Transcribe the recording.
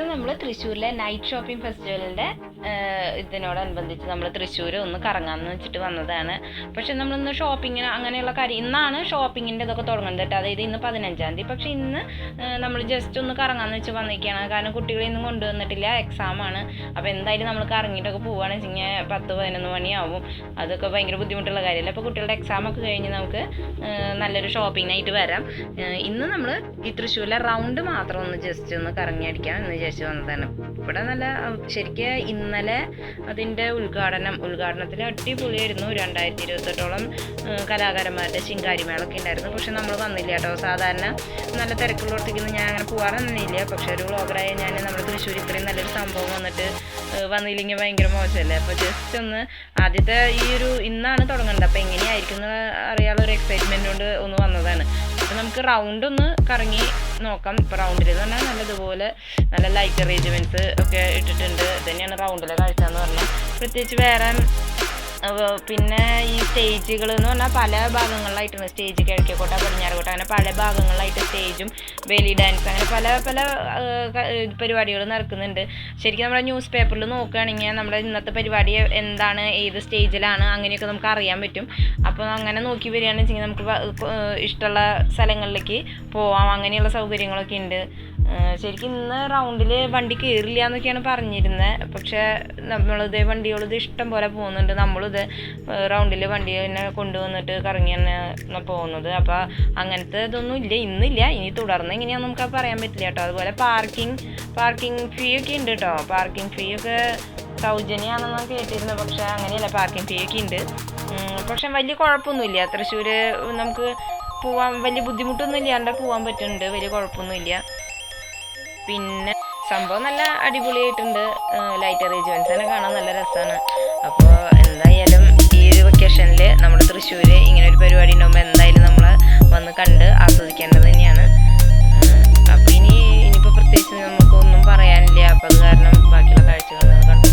ഇന്ന് നമ്മൾ തൃശ്ശൂരിലെ നൈറ്റ് ഷോപ്പിംഗ് ഫെസ്റ്റിവലിൻ്റെ ഇതിനോടനുബന്ധിച്ച് നമ്മൾ തൃശ്ശൂർ ഒന്ന് കറങ്ങാമെന്ന് വെച്ചിട്ട് വന്നതാണ്. പക്ഷെ നമ്മളിന്ന് ഷോപ്പിങ്ങിന് അങ്ങനെയുള്ള കാര്യം ഇന്നാണ് ഷോപ്പിങ്ങിൻ്റെ ഇതൊക്കെ തുടങ്ങുന്നത് കേട്ടോ. അതായത് ഇന്ന് 15-ാം തീയതി. പക്ഷെ ഇന്ന് നമ്മൾ ജസ്റ്റ് ഒന്ന് കറങ്ങാമെന്ന് വെച്ച് വന്നിരിക്കുകയാണ്. കാരണം കുട്ടികളെ ഇന്നും കൊണ്ടുവന്നിട്ടില്ല, എക്സാമാണ്. അപ്പോൾ എന്തായാലും നമ്മൾ കറങ്ങിയിട്ടൊക്കെ പോവുകയാണെന്ന് വെച്ച് കഴിഞ്ഞാൽ 10-11 മണിയാവും. അതൊക്കെ ഭയങ്കര ബുദ്ധിമുട്ടുള്ള കാര്യമല്ല. അപ്പോൾ കുട്ടികളുടെ എക്സാമൊക്കെ കഴിഞ്ഞ് നമുക്ക് നല്ലൊരു ഷോപ്പിങ്ങിനായിട്ട് വരാം. ഇന്ന് നമ്മൾ ഈ തൃശ്ശൂരിലെ റൗണ്ട് മാത്രം ഒന്ന് ജസ്റ്റ് ഒന്ന് കറങ്ങി അടിക്കാം എന്ന് വിചാരിച്ച് വന്നതാണ്. ഇവിടെ നല്ല ശരിക്കും ഇന്നലെ അതിൻ്റെ ഉദ്ഘാടനത്തിൽ അടിപൊളിയായിരുന്നു. 2028ഓളം കലാകാരന്മാരുടെ ശിങ്കാരിമേളൊക്കെ ഉണ്ടായിരുന്നു. പക്ഷെ നമ്മൾ വന്നില്ല കേട്ടോ. സാധാരണ നല്ല തിരക്കുള്ളടത്തേക്കൊന്നും ഞാൻ അങ്ങനെ പോകാറൊന്നുമില്ല. പക്ഷെ ഒരു വ്ളോഗറായ ഞാൻ നമ്മുടെ തൃശ്ശൂർ ഇത്രയും നല്ലൊരു സംഭവം വന്നിട്ട് വന്നില്ലെങ്കിൽ ഭയങ്കര മോശമല്ലേ. അപ്പോൾ ജസ്റ്റ് ഒന്ന് ആദ്യത്തെ ഇന്നാണ് തുടങ്ങേണ്ടത്. അപ്പോൾ എങ്ങനെയായിരിക്കും എന്ന് അറിയാനുള്ള ഒരു എക്സൈറ്റ്മെൻറ്റ് കൊണ്ട് ഒന്ന് വന്നതാണ്. അപ്പോൾ നമുക്ക് റൗണ്ട് ഒന്ന് കറങ്ങി നോക്കാം. ഇപ്പോൾ റൗണ്ടിൽ എന്ന് പറഞ്ഞാൽ നല്ലതുപോലെ നല്ല ലൈറ്റ് അറേഞ്ച്മെൻറ്റ്സ് ഒക്കെ ഇട്ടിട്ടുണ്ട്. ഇത് തന്നെയാണ് റൗണ്ടിലെ കാഴ്ച എന്ന് പറഞ്ഞാൽ. പ്രത്യേകിച്ച് വേറെ പിന്നെ ഈ സ്റ്റേജുകൾ എന്ന് പറഞ്ഞാൽ പല ഭാഗങ്ങളിലായിട്ടാണ്. സ്റ്റേജ് കിഴക്കേക്കോട്ട, പടിഞ്ഞാറോട്ട, അങ്ങനെ പല ഭാഗങ്ങളിലായിട്ട് സ്റ്റേജും ബെലി ഡാൻസ് അങ്ങനെ പല പല പരിപാടികൾ നടക്കുന്നുണ്ട്. ശരിക്കും നമ്മുടെ ന്യൂസ് പേപ്പറിൽ നോക്കുകയാണെങ്കിൽ നമ്മുടെ ഇന്നത്തെ പരിപാടി എന്താണ്, ഏത് സ്റ്റേജിലാണ്, അങ്ങനെയൊക്കെ നമുക്ക് അറിയാൻ പറ്റും. അപ്പോൾ അങ്ങനെ നോക്കി വരികയാണെന്ന് വെച്ചെങ്കിൽ നമുക്ക് ഇഷ്ടമുള്ള സ്ഥലങ്ങളിലേക്ക് പോവാം. അങ്ങനെയുള്ള സൗകര്യങ്ങളൊക്കെ ഉണ്ട്. ശരിക്കും ഇന്ന് റൗണ്ടിൽ വണ്ടി കയറില്ല എന്നൊക്കെയാണ് പറഞ്ഞിരുന്നത്. പക്ഷേ നമ്മളിത് വണ്ടികളിത് ഇഷ്ടം പോലെ പോകുന്നുണ്ട്. നമ്മളിത് റൗണ്ടിൽ വണ്ടി തന്നെ കൊണ്ടുവന്നിട്ട് കറങ്ങിയാണ് പോകുന്നത്. അപ്പോൾ അങ്ങനത്തെ ഇതൊന്നും ഇല്ല, ഇന്നില്ല. ഇനി തുടർന്ന് എങ്ങനെയാണെന്ന് നമുക്ക് പറയാൻ പറ്റില്ല കേട്ടോ. അതുപോലെ പാർക്കിംഗ് ഫീ ഒക്കെ ഉണ്ട് കേട്ടോ. പാർക്കിംഗ് ഫീ ഒക്കെ സൗജന്യമാണെന്നാണ് കേട്ടിരുന്നത്. പക്ഷേ അങ്ങനെയല്ല, പാർക്കിംഗ് ഫീ ഒക്കെ ഉണ്ട്. പക്ഷെ വലിയ കുഴപ്പമൊന്നുമില്ല. തൃശ്ശൂർ നമുക്ക് പോവാൻ വലിയ ബുദ്ധിമുട്ടൊന്നും ഇല്ലാണ്ട് പോകാൻ പറ്റുന്നുണ്ട്. വലിയ കുഴപ്പമൊന്നുമില്ല. പിന്നെ സംഭവം നല്ല അടിപൊളിയായിട്ടുണ്ട്. ലൈറ്റ് അറേഞ്ച്മെൻറ്റ്സ് തന്നെ കാണാൻ നല്ല രസമാണ്. അപ്പോൾ എന്തായാലും ഈ ഒരു വെക്കേഷനിൽ നമ്മുടെ തൃശ്ശൂർ ഇങ്ങനെ ഒരു പരിപാടി ഉണ്ടാകുമ്പോൾ എന്തായാലും നമ്മൾ വന്ന് കണ്ട് ആസ്വദിക്കേണ്ടത് തന്നെയാണ്. അപ്പോൾ ഇനിയിപ്പോൾ പ്രത്യേകിച്ച് നമുക്കൊന്നും പറയാനില്ല. അപ്പോൾ അത് കാരണം ബാക്കിയുള്ള കാഴ്ചകൾ നിങ്ങൾ കണ്ടു.